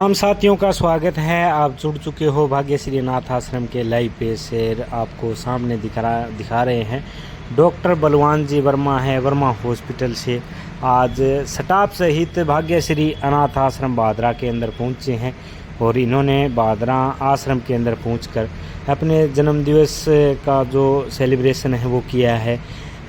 हम साथियों का स्वागत है। आप जुड़ चुके हो भाग्यश्री अनाथ आश्रम के लाइव पेज से। आपको सामने दिखा रहे हैं डॉक्टर बलवान जी वर्मा है वर्मा हॉस्पिटल से। आज स्टाफ सहित भाग्यश्री अनाथ आश्रम भादरा के अंदर पहुंचे हैं और इन्होंने भादरा आश्रम के अंदर पहुंचकर अपने जन्मदिवस का जो सेलिब्रेशन है वो किया है।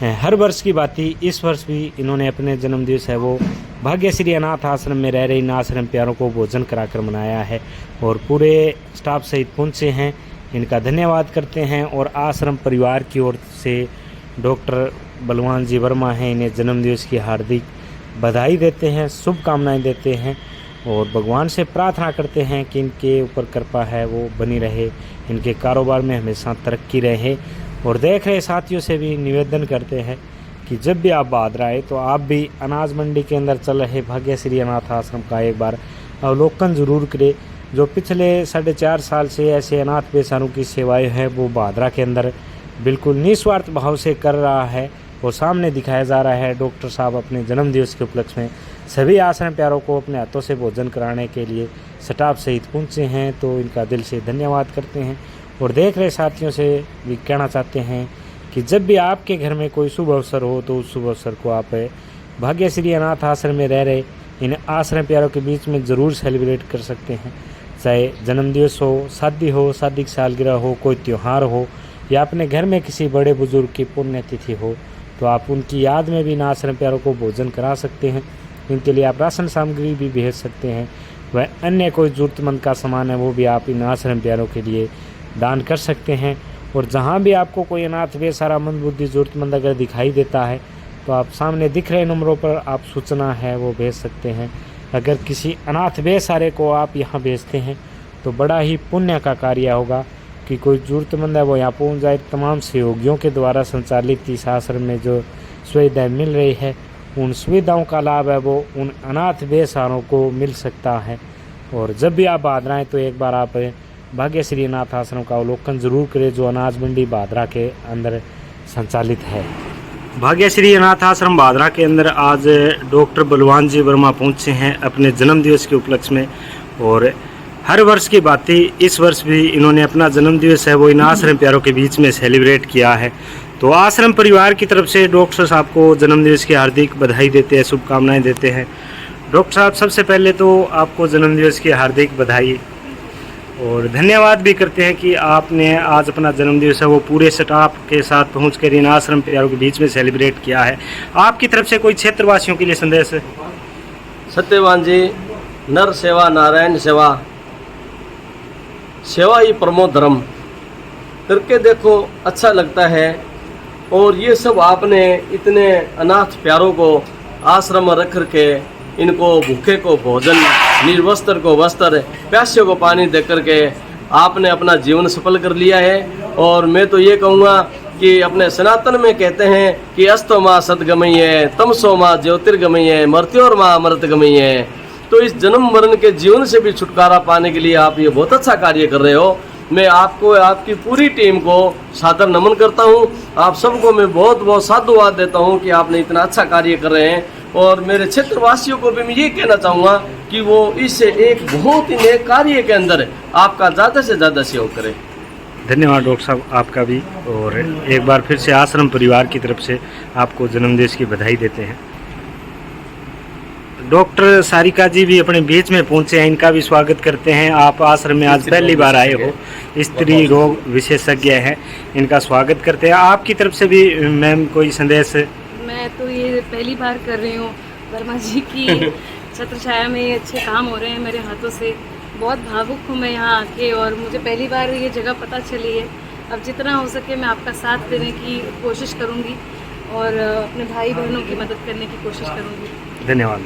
हर वर्ष की बात ही इस वर्ष भी इन्होंने अपने जन्मदिवस है वो भाग्यश्री अनाथ आश्रम में रह रहे इन आश्रम प्यारों को भोजन कराकर मनाया है और पूरे स्टाफ सहित पहुंचे हैं। इनका धन्यवाद करते हैं और आश्रम परिवार की ओर से डॉक्टर बलवान जी वर्मा हैं, इन्हें जन्मदिवस की हार्दिक बधाई देते हैं, शुभकामनाएं देते हैं और भगवान से प्रार्थना करते हैं कि इनके ऊपर कृपा है वो बनी रहे, इनके कारोबार में हमेशा तरक्की रहे। और देख रहे साथियों से भी निवेदन करते हैं कि जब भी आप भादरा आए तो आप भी अनाज मंडी के अंदर चल रहे भाग्यश्री अनाथ आश्रम का एक बार अवलोकन ज़रूर करें। जो पिछले 4.5 साल से ऐसे अनाथ बेसहारों की सेवाएं हैं वो भादरा के अंदर बिल्कुल निस्वार्थ भाव से कर रहा है और सामने दिखाया जा रहा है। डॉक्टर साहब अपने जन्मदिवस के उपलक्ष्य में सभी आश्रम प्यारों को अपने हाथों से भोजन कराने के लिए स्टाफ सहित पहुँचे हैं, तो इनका दिल से धन्यवाद करते हैं। और देख रहे साथियों से भी कहना चाहते हैं कि जब भी आपके घर में कोई शुभ अवसर हो तो उस शुभ अवसर को आप भाग्यश्री अनाथ आश्रम में रह रहे इन आश्रम प्यारों के बीच में ज़रूर सेलिब्रेट कर सकते हैं। चाहे जन्मदिवस हो, शादी की सालगिरह हो, कोई त्यौहार हो या अपने घर में किसी बड़े बुजुर्ग की पुण्यतिथि हो, तो आप उनकी याद में भी इन आश्रम प्यारों को भोजन करा सकते हैं। इनके लिए आप राशन सामग्री भी भेज सकते हैं, वह अन्य कोई ज़रूरतमंद का सामान है वो भी आप इन आश्रम प्यारों के लिए दान कर सकते हैं। और जहाँ भी आपको कोई अनाथ बेसहारा मंदबुद्धि ज़रूरतमंद अगर दिखाई देता है तो आप सामने दिख रहे नंबरों पर आप सूचना है वो भेज सकते हैं। अगर किसी अनाथ बेसहारे को आप यहाँ भेजते हैं तो बड़ा ही पुण्य का कार्य होगा कि कोई ज़रूरतमंद है वो यहाँ पहुँच जाए। तमाम सहयोगियों के द्वारा संचालित इस आश्रम में जो सुविधाएँ मिल रही है उन सुविधाओं का लाभ है वो उन अनाथ बेसहारों को मिल सकता है। और जब भी आप भादरा आएँ तो एक बार आप भाग्यश्री अनाथ आश्रम का अवलोकन जरूर करें जो अनाज मंडी भादरा के अंदर संचालित है। भाग्यश्री अनाथ आश्रम भादरा के अंदर आज डॉक्टर बलवान जी वर्मा पहुंचे हैं अपने जन्मदिवस के उपलक्ष्य में और हर वर्ष की बात ही इस वर्ष भी इन्होंने अपना जन्मदिवस है वो इन आश्रम प्यारों के बीच में सेलिब्रेट किया है। तो आश्रम परिवार की तरफ से डॉक्टर साहब को जन्मदिवस की हार्दिक बधाई देते हैं, शुभकामनाएँ देते हैं। डॉक्टर साहब सबसे पहले तो आपको जन्मदिवस की हार्दिक बधाई और धन्यवाद भी करते हैं कि आपने आज अपना जन्मदिवस है वो पूरे स्टाफ के साथ पहुंचकर इन आश्रम प्यारों के बीच में सेलिब्रेट किया है। आपकी तरफ से कोई क्षेत्रवासियों के लिए संदेश है? सत्यवान जी, नर सेवा नारायण सेवा, सेवा ही परमो धर्म करके देखो, अच्छा लगता है। और ये सब आपने इतने अनाथ प्यारों को आश्रम में रख करके इनको भूखे को भोजन, निर्वस्त्र को वस्त्र, प्यासे को पानी दे करके आपने अपना जीवन सफल कर लिया है। और मैं तो ये कहूँगा कि अपने सनातन में कहते हैं कि अस्तो माँ सदगमई है, तमसो माँ ज्योतिर्गमई है, मृत्योर माँ अमृतगमई है। तो इस जन्म मरण के जीवन से भी छुटकारा पाने के लिए आप ये बहुत अच्छा कार्य कर रहे हो। मैं आपको, आपकी पूरी टीम को सादर नमन करता हूँ। आप सबको मैं बहुत बहुत साधुवाद देता हूँ कि आपने इतना अच्छा कार्य कर रहे हैं। और मेरे क्षेत्रवासियों को भी मैं ये कहना चाहूँगा कि वो इस एक बहुत ही नए कार्य के अंदर आपका ज़्यादा से ज़्यादा सहयोग करें। धन्यवाद डॉक्टर साहब आपका भी। और एक बार फिर से आश्रम परिवार की तरफ से आपको जन्मदिवस की बधाई देते हैं। डॉक्टर सारिका जी भी अपने बीच में पहुंचे हैं, इनका भी स्वागत करते हैं। आप आश्रम में आज पहली बार आए हो, स्त्री रोग विशेषज्ञ हैं, इनका स्वागत करते हैं। आपकी तरफ से भी मैम कोई संदेश? मैं तो ये पहली बार कर रही हूँ, वर्मा जी की छत्र छाया में ये अच्छे काम हो रहे हैं मेरे हाथों से। बहुत भावुक हूँ मैं यहाँ आके और मुझे पहली बार ये जगह पता चली है। अब जितना हो सके मैं आपका साथ देने की कोशिश करूँगी और अपने भाई बहनों की मदद करने की कोशिश करूँगी। धन्यवाद।